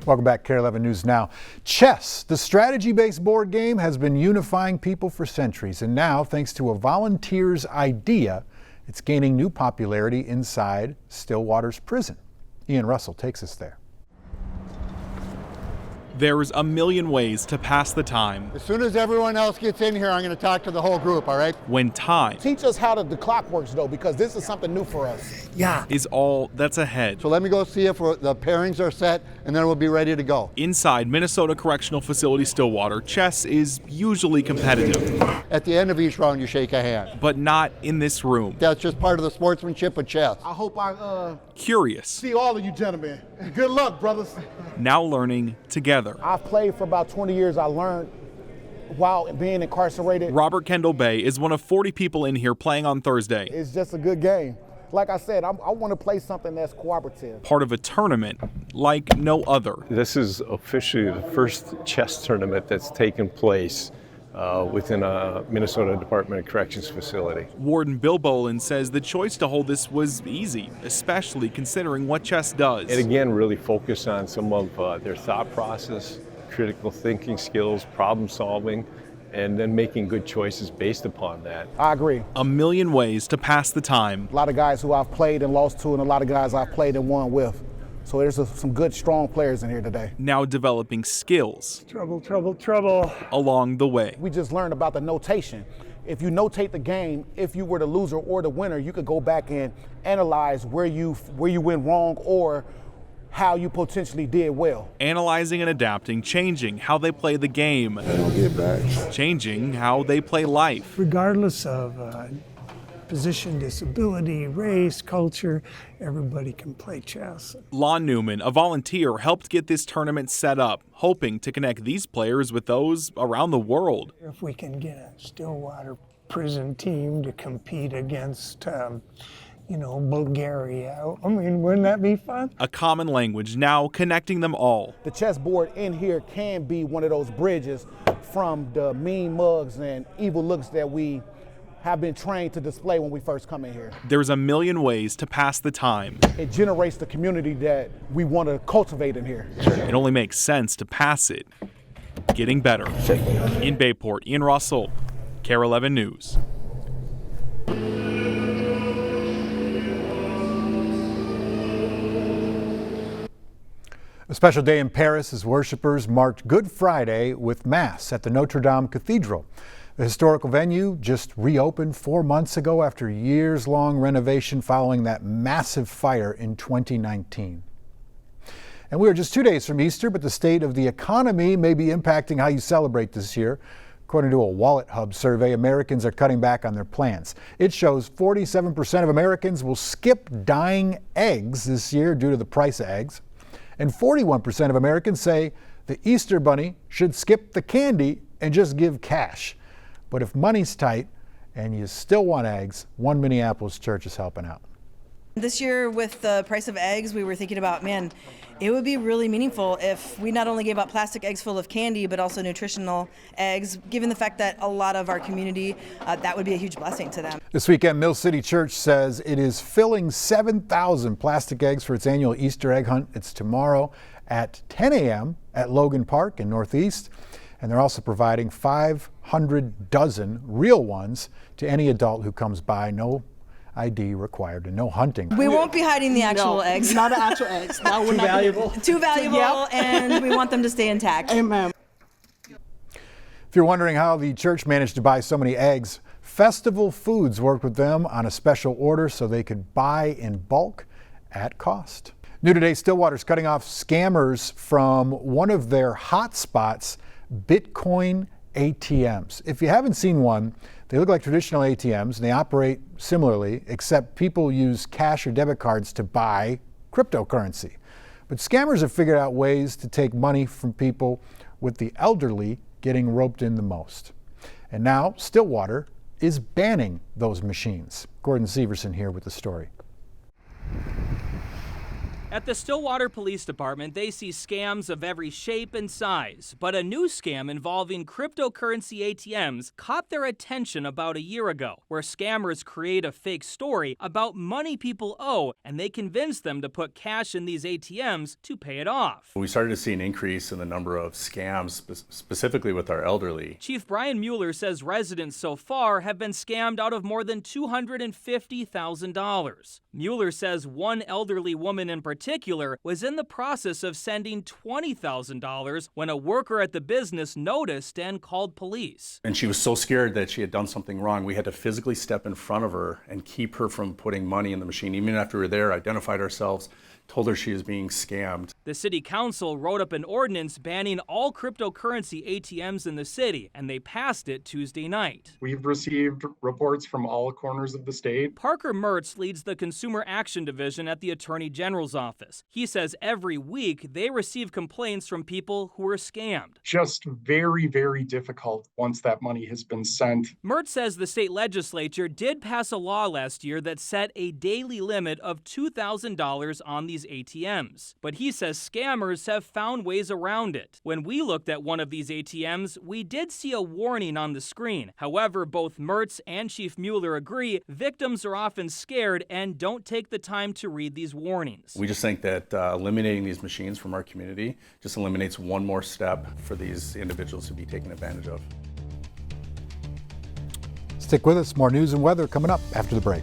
Welcome back, KARE 11 News Now. Chess, the strategy-based board game, has been unifying people for centuries, and now, thanks to a volunteer's idea, it's gaining new popularity inside Stillwater's prison. Ian Russell takes us there. There's a million ways to pass the time. As soon as everyone else gets in here, I'm going to talk to the whole group, all right? When time Teach us how the clock works, though, because this is something new for us. Yeah. is all that's ahead. So let me go see if the pairings are set, and then we'll be ready to go. Inside Minnesota Correctional Facility Stillwater, chess is usually competitive, At the end of each round, you shake a hand. but not in this room. That's just part of the sportsmanship of chess. I hope I Curious, see all of you gentlemen. Good luck, brothers. now learning together. I've played for about 20 years. I learned while being incarcerated. Robert Kendall Bay is one of 40 people in here playing on Thursday, It's just a good game. Like I said, I want to play something that's cooperative. part of a tournament like no other. This is officially the first chess tournament that's taken place within a Minnesota Department of Corrections facility. Warden Bill Bolin says the choice to hold this was easy, especially considering what chess does. And again, really focus on some of their thought process, critical thinking skills, problem solving, and then making good choices based upon that. I agree. A million ways to pass the time. A lot of guys who I've played and lost to, and a lot of guys I've played and won with. So there's some good, strong players in here today. Now developing skills Trouble, trouble, trouble. along the way. We just learned about the notation. If you notate the game, if you were the loser or the winner, you could go back and analyze where you went wrong or how you potentially did well. Analyzing and adapting, changing how they play the game, changing how they play life. Regardless of position, disability, race, culture, everybody can play chess. Lon Newman, a volunteer, helped get this tournament set up, hoping to connect these players with those around the world. If we can get a Stillwater prison team to compete against, Bulgaria, I mean, wouldn't that be fun? A common language now connecting them all. The chessboard in here can be one of those bridges from the mean mugs and evil looks that we have been trained to display when we first come in here. There's a million ways to pass the time. It generates the community that we want to cultivate in here. It only makes sense to pass it. Getting better. In Bayport, Ian Russell, KARE 11 News. A special day in Paris as worshipers marked Good Friday with Mass at the Notre Dame Cathedral. The historical venue just reopened 4 months ago after years-long renovation following that massive fire in 2019. And we are just 2 days from Easter, but the state of the economy may be impacting how you celebrate this year. According to a Wallet Hub survey, Americans are cutting back on their plans. It shows 47% of Americans will skip dyeing eggs this year due to the price of eggs. And 41% of Americans say the Easter Bunny should skip the candy and just give cash. But if money's tight and you still want eggs, one Minneapolis church is helping out. This year with the price of eggs, we were thinking about, man, it would be really meaningful if we not only gave out plastic eggs full of candy, but also nutritional eggs, given the fact that a lot of our community, that would be a huge blessing to them. This weekend, Mill City Church says it is filling 7,000 plastic eggs for its annual Easter egg hunt. It's tomorrow at 10 a.m. at Logan Park in Northeast. And they're also providing 500 dozen real ones to any adult who comes by. No ID required and no hunting. We won't be hiding the actual eggs. Not the actual eggs. No, we're Too not valuable. Too valuable, Yep. and we want them to stay intact. Amen. If you're wondering how the church managed to buy so many eggs, Festival Foods worked with them on a special order so they could buy in bulk at cost. New today, Stillwater's cutting off scammers from one of their hot spots, Bitcoin ATMs. If you haven't seen one, they look like traditional ATMs and they operate similarly, except people use cash or debit cards to buy cryptocurrency. But scammers have figured out ways to take money from people, with the elderly getting roped in the most. And now Stillwater is banning those machines. Gordon Severson here with the story. At the Stillwater Police Department, they see scams of every shape and size, but a new scam involving cryptocurrency ATMs caught their attention about a year ago, where scammers create a fake story about money people owe, and they convince them to put cash in these ATMs to pay it off. We started to see an increase in the number of scams, specifically with our elderly. Chief Brian Mueller says residents so far have been scammed out of more than $250,000. Mueller says one elderly woman in particular was in the process of sending $20,000 when a worker at the business noticed and called police. And she was so scared that she had done something wrong, we had to physically step in front of her and keep her from putting money in the machine. Even after we were there, identified ourselves, told her she was being scammed. The city council wrote up an ordinance banning all cryptocurrency ATMs in the city, and they passed it Tuesday night. We've received reports from all corners of the state. Parker Mertz leads the Consumer Action Division at the Attorney General's office. He says every week they receive complaints from people who are scammed. Just very, very difficult once that money has been sent. Mertz says the state legislature did pass a law last year that set a daily limit of $2,000 on these ATMs. But he says scammers have found ways around it. When we looked at one of these ATMs, we did see a warning on the screen. However, both Mertz and Chief Mueller agree victims are often scared and don't take the time to read these warnings. We just think that eliminating these machines from our community just eliminates one more step for these individuals to be taken advantage of. Stick with us. More news and weather coming up after the break.